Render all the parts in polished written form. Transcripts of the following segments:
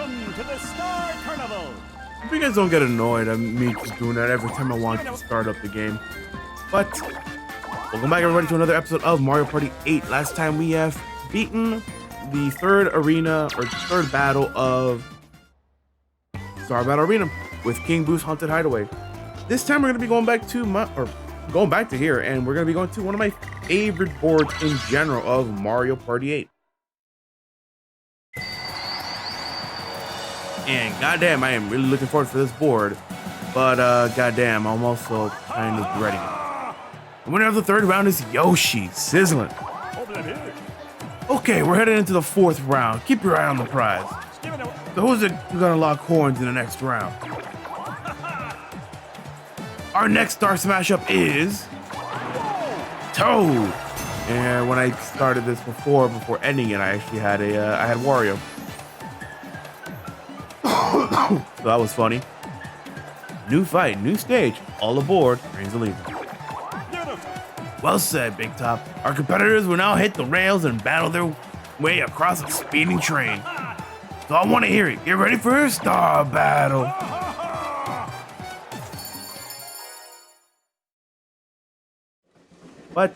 Welcome to the Star Carnival. If you guys don't get annoyed at me just doing that every time I want to start up the game. But welcome back everybody to another episode of Mario Party 8. Last time we have beaten the third arena or third battle of Star Battle Arena with King Boo's Haunted Hideaway. This time we're gonna be going back to here, and we're gonna be going to one of my favorite boards in general of Mario Party 8. And goddamn, I am really looking forward for this board. But goddamn, I'm also kind of dreading it. The winner of the third round is Yoshi, sizzling. Okay, we're heading into the fourth round. Keep your eye on the prize. So who's gonna lock horns in the next round? Our next Star Smash Up is Toad. And when I started this before ending it, I actually had I had Wario. So that was funny. New fight, new stage, all aboard, trains are leaving. Well said, Big Top. Our competitors will now hit the rails and battle their way across a speeding train. So I want to hear it. Get ready for a star battle. But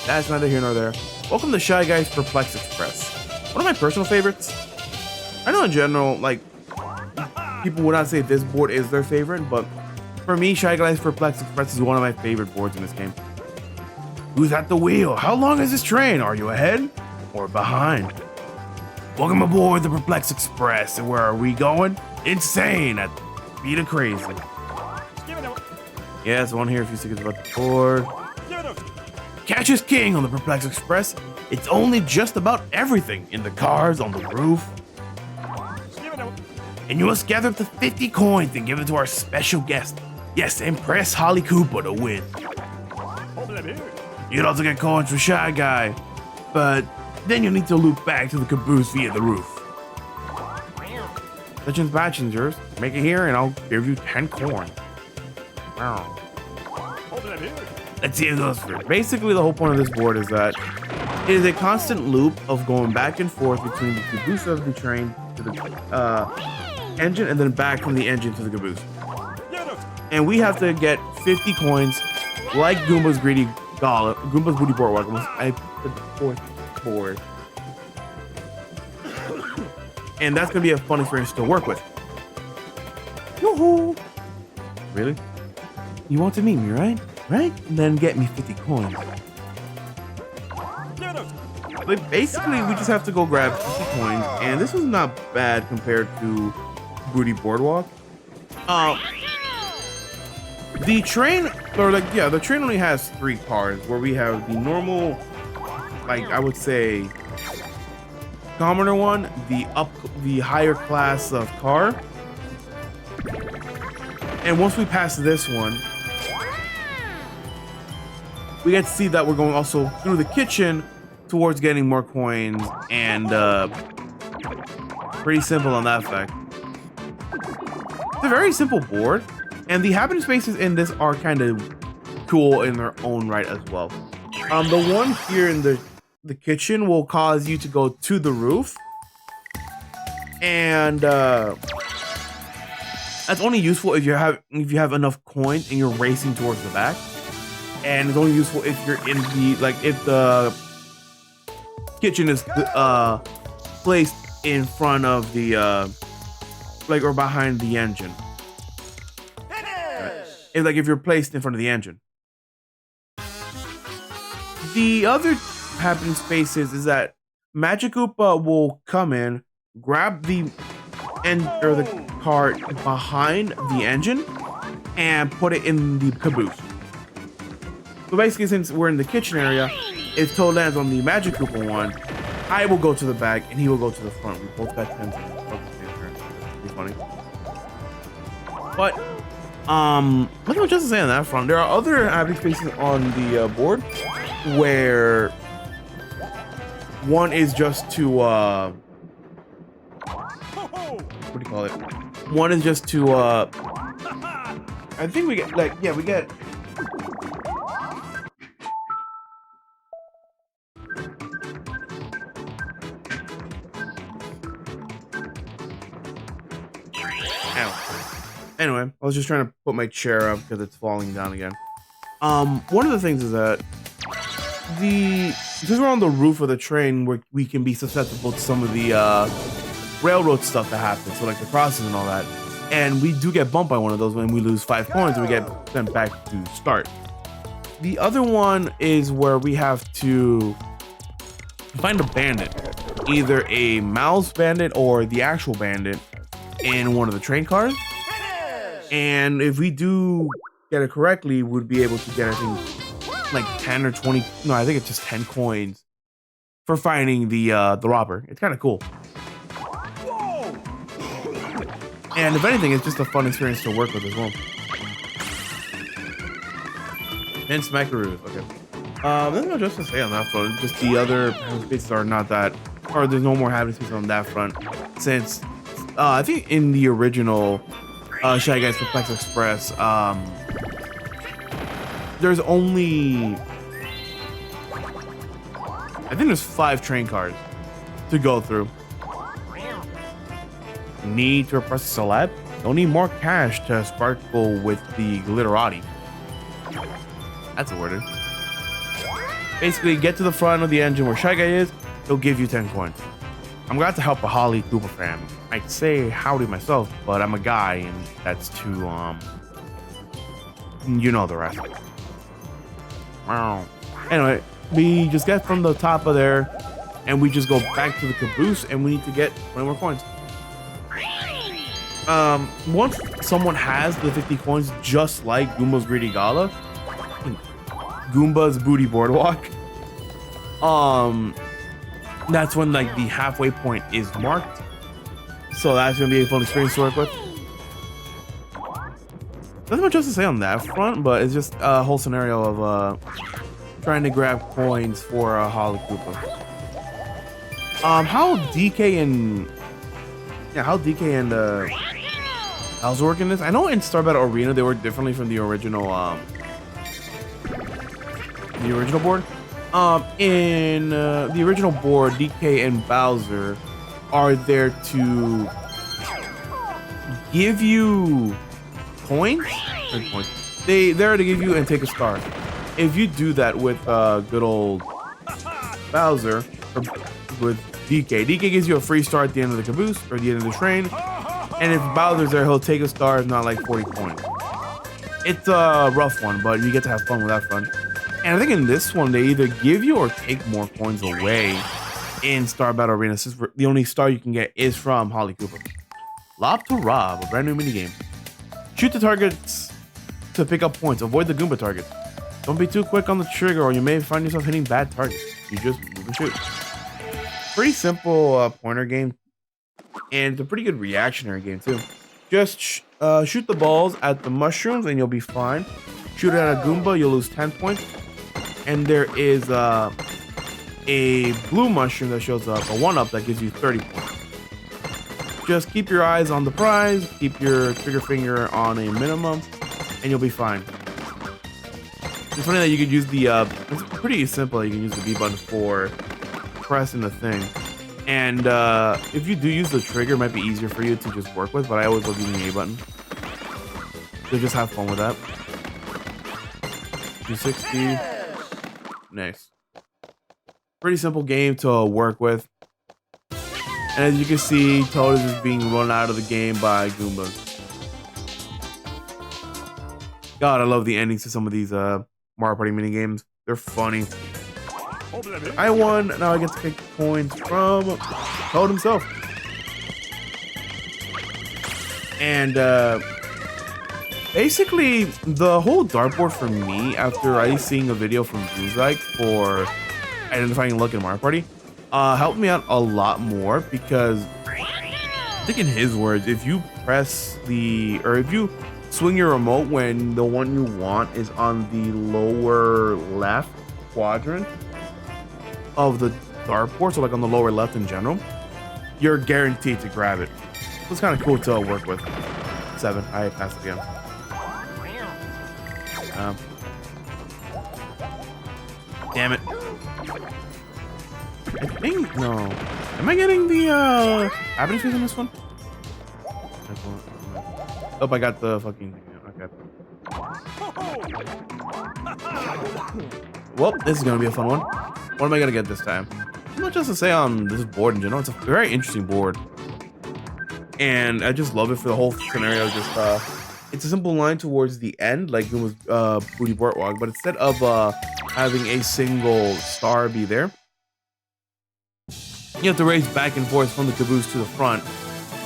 that's neither here nor there. Welcome to Shy Guy's Perplexing Express. One of my personal favorites. I know in general, like, people would not say this board is their favorite, but for me, Shy Guy's Perplexing Express is one of my favorite boards in this game. Who's at the wheel? How long is this train? Are you ahead or behind? Welcome aboard the Perplexing Express. And where are we going? Insane at the speed of crazy. Yeah, so I want to hear a few seconds about the board. Cash is king on the Perplexing Express. It's only just about everything in the cars, on the roof. And you must gather up to 50 coins and give it to our special guest. Yes, Empress Holly Koopa to win. You can also get coins for Shy Guy, but then you'll need to loop back to the caboose via the roof. Legends Passengers, make it here and I'll give you 10 coins. Wow. Let's see if those fit. Basically, the whole point of this board is that it is a constant loop of going back and forth between the caboose of the train to the engine and then back from the engine to the caboose. And we have to get 50 coins like Goomba's Booty Boardwalk. I put the fourth board. And that's gonna be a fun experience to work with. Woohoo! Really? You want to meet me, right? Right? Then get me 50 coins. But basically, we just have to go grab 50 coins, and this was not bad compared to Booty Boardwalk. The train, the train only has 3 cars, where we have the normal, like I would say, commoner one, the higher class of car, and once we pass this one, we get to see that we're going also through the kitchen towards getting more coins, and pretty simple on that fact. It's a very simple board, and the happening spaces in this are kind of cool in their own right as well. The one here in the kitchen will cause you to go to the roof, and that's only useful if you have enough coins and you're racing towards the back. And it's only useful if you're in if the kitchen is placed in front of the or behind the engine. If you're placed in front of the engine. The other happening spaces is that Magic Koopa will come in, grab the cart behind the engine, and put it in the caboose. So basically, since we're in the kitchen area, if Toad lands on the Magic Koopa one, I will go to the back and he will go to the front. We both got 10 seconds. Pretty funny. But nothing much else to say on that front. There are other happening spaces on the board where one is just to what do you call it? One is just to I think we get we get. Anyway, I was just trying to put my chair up because it's falling down again. One of the things is that because we're on the roof of the train, where we can be susceptible to some of the railroad stuff that happens, so like the crosses and all that. And we do get bumped by one of those when we lose 5 coins and we get sent back to start. The other one is where we have to find a bandit, either a mouse bandit or the actual bandit in one of the train cars. And if we do get it correctly, we'd be able to get, I think, like 10 or 20. No, I think it's just 10 coins for finding the robber. It's kind of cool. And if anything, it's just a fun experience to work with as well. And smackaroos, okay. There's no just to say on that front. Just the other happening spaces are not that, or there's no more happening spaces on that front. Since I think in the original Shy Guys Perplex Express, there's only, I think there's 5 train cars to go through. Need to repress a celeb? Don't need more cash to sparkle with the glitterati. That's a word. Basically, get to the front of the engine where Shy Guy is, he'll give you 10 coins. I'm glad to help a Holly Cooper fan. I'd say howdy myself, but I'm a guy, and that's too, you know the rest. Wow. Anyway, we just get from the top of there, and we just go back to the caboose, and we need to get 20 more coins. Once someone has the 50 coins, just like Goomba's Greedy Gala, Goomba's Booty Boardwalk, that's when like the halfway point is marked. So that's gonna be a fun experience to work with. Nothing much else to say on that front, but it's just a whole scenario of trying to grab coins for Holly Cooper. How DK and Bowser work in this? I know in Star Battle Arena they work differently from the original board. In the original board, DK and Bowser are there to give you coins. They're to give you and take a star. If you do that with good old Bowser, or with DK gives you a free star at the end of the caboose or the end of the train. And if Bowser's there, he'll take a star, if not like 40 coins. It's a rough one, but you get to have fun with that front. And I think in this one, they either give you or take more coins away in Star Battle Arena. Since the only star you can get is from Holly Cooper. Lob to Rob, a brand new minigame. Shoot the targets to pick up points. Avoid the Goomba targets. Don't be too quick on the trigger or you may find yourself hitting bad targets. You just move and shoot. Pretty simple pointer game. And it's a pretty good reactionary game too. Just shoot the balls at the mushrooms and you'll be fine. Shoot it at a Goomba, you'll lose 10 points. And there is a blue mushroom that shows up, a 1-up that gives you 30 points. Just keep your eyes on the prize, keep your trigger finger on a minimum, and you'll be fine. It's funny that you could use the, it's pretty simple, you can use the B button for pressing the thing. And if you do use the trigger, it might be easier for you to just work with, but I always love using the A button. So just have fun with that. 260. Nice. Pretty simple game to work with. And as you can see, Toad is just being run out of the game by Goombas. God, I love the endings to some of these Mario Party mini games. They're funny. I won. Now I get to pick coins from Toad himself. And basically, the whole dartboard for me, after I seeing a video from Zuzike for identifying luck in Mario Party, helped me out a lot more because I think in his words, if you press if you swing your remote when the one you want is on the lower left quadrant of the dartboard, so like on the lower left in general, you're guaranteed to grab it. So it's kind of cool to work with. 7, I passed again. Damn it. I think, no. Am I getting the happening phase in this one? Oh, I got the fucking. Okay. Well, this is gonna be a fun one. What am I gonna get this time? Not just to say on this board in general. It's a very interesting board, and I just love it for the whole scenario. Just it's a simple line towards the end, like it was Booty Boardwalk, but instead of having a single star be there, you have to race back and forth from the caboose to the front,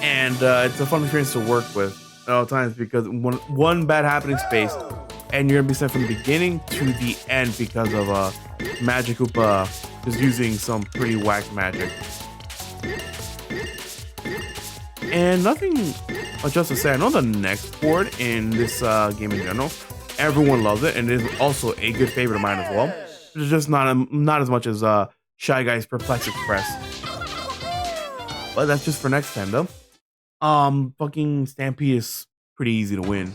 and it's a fun experience to work with at all times because one bad happening space, and you're gonna be sent from the beginning to the end because of Magic Koopa just using some pretty whack magic. And nothing just to say, I know the next board in this game in general, everyone loves it, and it is also a good favorite of mine as well. It's just not as much as Shy Guy's Perplex Express. But that's just for next time though. Fucking Stampede is pretty easy to win.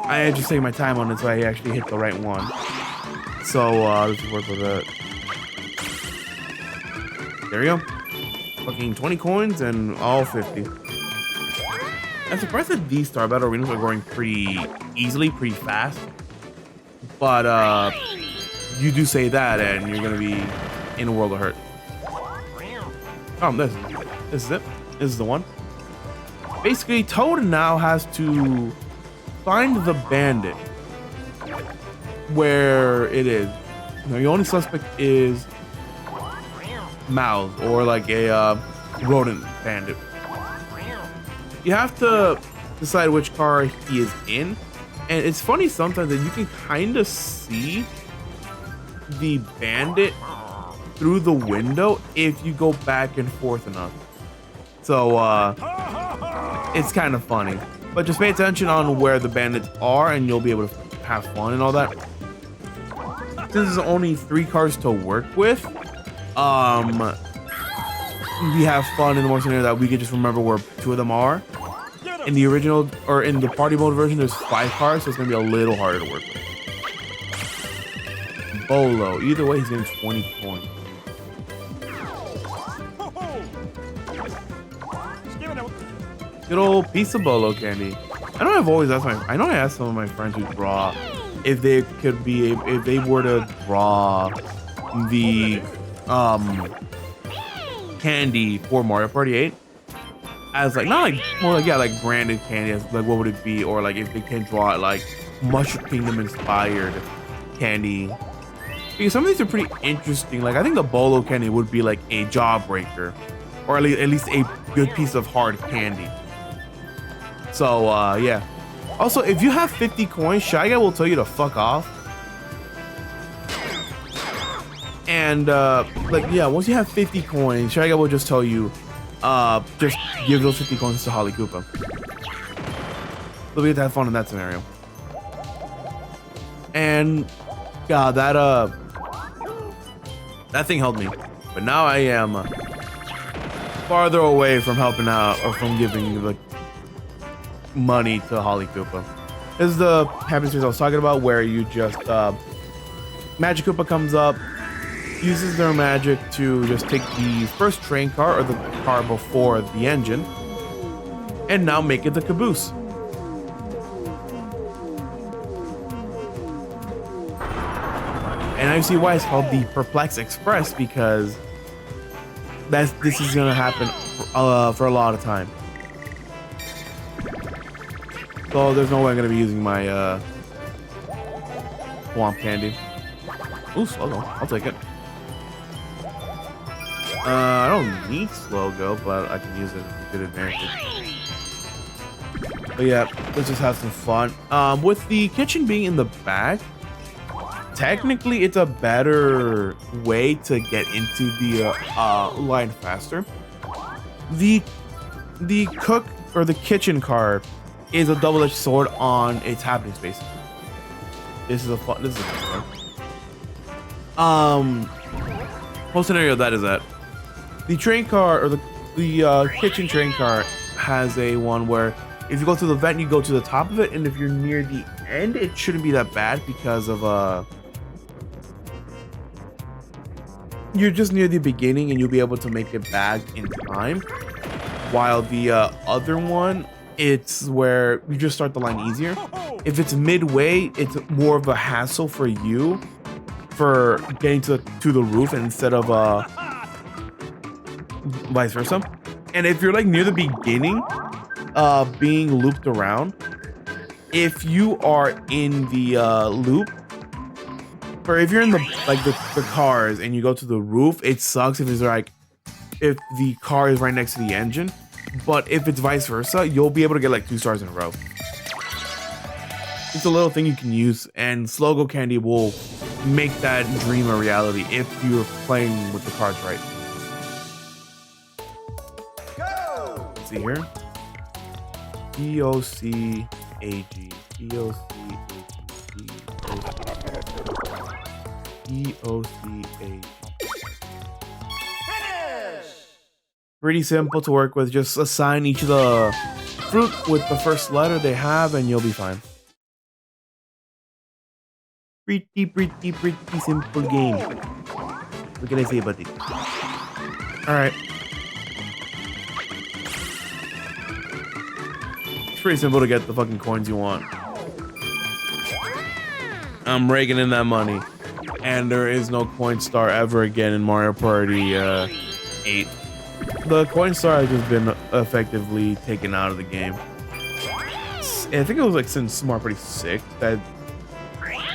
I had to just take my time on it so I actually hit the right one. So let's work with it. There we go. Fucking 20 coins and all 50. I'm surprised that these Star Battle Arenas are going pretty easily, pretty fast. But you do say that and you're gonna be in a world of hurt. Oh, this is it. This is the one. Basically, Toad now has to find the bandit where it is. Now, the only suspect is Mouse, or like a rodent bandit. You have to decide which car he is in, and it's funny sometimes that you can kind of see the bandit through the window if you go back and forth enough. So it's kind of funny, but just pay attention on where the bandits are and you'll be able to have fun and all that. Since there's only 3 cars to work with, we have fun in the one scenario that we can just remember where 2 of them are. In the original, or in the party mode version, there's 5 cars, so it's gonna be a little harder to work with. Bolo, either way, he's getting 20 coins. Good old piece of Bolo candy. I know I've always asked I asked some of my friends who draw if they could be, if they were to draw the candy for Mario Party 8 as like, not like, more like, yeah, like branded candy, as like what would it be, or like if they can draw it like Mushroom Kingdom inspired candy, because some of these are pretty interesting. Like I think the Bolo candy would be like a jawbreaker, or at least a good piece of hard candy. So yeah. Also, if you have 50 coins, Shy Guy will tell you to fuck off. And like, yeah, once you have 50 coins, Shy Guy will just tell you, just give those 50 coins to Holly Koopa. So we get to have fun in that scenario. And God, that thing helped me. But now I am farther away from helping out, or from giving like money to Holly Koopa. This is the happy space I was talking about, where you just Magic Koopa comes up, uses their magic to just take the first train car, or the car before the engine, and now make it the caboose. And I see why it's called the Perplex Express, because this is gonna happen for a lot of time. So there's no way I'm gonna be using my swamp candy. Ooh, slow go. I'll take it. I don't need slow go, but I can use it as a good advantage. But yeah, let's just have some fun. With the kitchen being in the back, technically it's a better way to get into the line faster. The cook, or the kitchen car, is a double-edged sword on its happening space. This is a fun one. Whole scenario that is that the train car, or the kitchen train car, has a one where if you go through the vent, you go to the top of it, and if you're near the end, it shouldn't be that bad because of you're just near the beginning and you'll be able to make it back in time. While the other one, it's where you just start the line easier. If it's midway, it's more of a hassle for you for getting to the roof instead of vice versa. And if you're like near the beginning, being looped around, if you are in the loop, or if you're in the the cars and you go to the roof, it sucks if it's like if the car is right next to the engine. But if it's vice versa, you'll be able to get like 2 stars in a row. It's a little thing you can use, and Slogo Candy will make that dream a reality if you're playing with the cards right. Go! Let's see here. EOCAG. EOCAG. Finish! Pretty simple to work with. Just assign each of the fruit with the first letter they have, and you'll be fine. Pretty simple game. What can I say about it? Alright. It's pretty simple to get the fucking coins you want. I'm raking in that money. And there is no coin star ever again in Mario Party 8. The coin star has just been effectively taken out of the game. I think it was like since Mario Party 6 that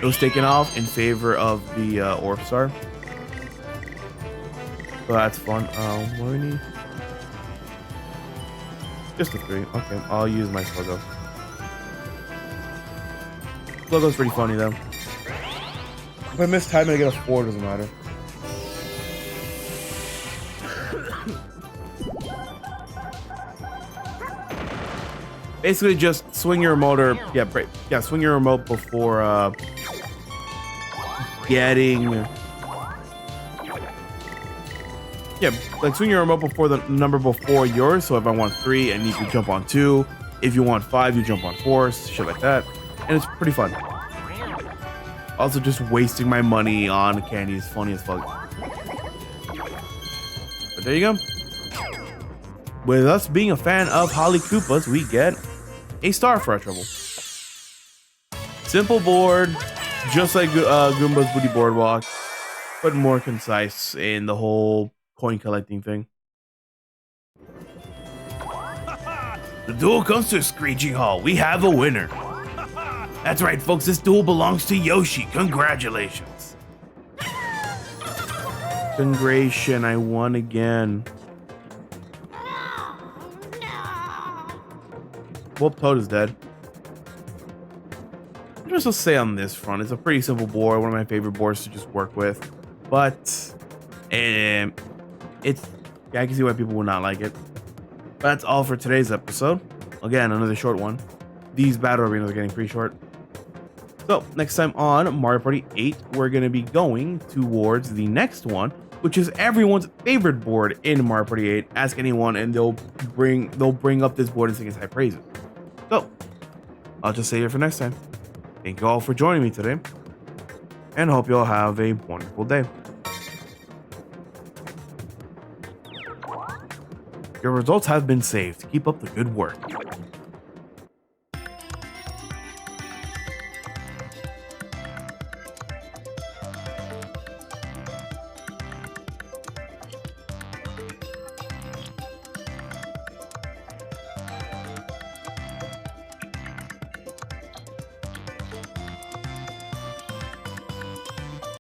it was taken off in favor of the Orb Star. So that's fun. What do we need? Just a 3. Okay, I'll use my Sluggo. Sluggo's pretty funny though. If I miss time and I get a 4, it doesn't matter. Basically just swing your remote or swing your remote before getting like swing your remote before the number before yours. So if I want 3, I need to jump on 2. If you want 5, you jump on 4, shit like that. And it's pretty fun. Also, just wasting my money on candy is funny as fuck. But there you go. With us being a fan of Holly Koopas, we get a star for our trouble. Simple board, just like Goomba's Booty Boardwalk, but more concise in the whole coin collecting thing. The duel comes to a screeching halt. We have a winner. That's right, folks. This duel belongs to Yoshi. Congratulations. Congratulations, I won again. Well, Toad is dead. Just to say on this front, it's a pretty simple board. One of my favorite boards to just work with. But I can see why people would not like it. But that's all for today's episode. Again, another short one. These battle arenas are getting pretty short. So next time on Mario Party 8, we're going to be going towards the next one, which is everyone's favorite board in Mario Party 8. Ask anyone and they'll bring up this board and sing its high praises. So I'll just save it for next time. Thank you all for joining me today, and hope you all have a wonderful day. Your results have been saved. Keep up the good work.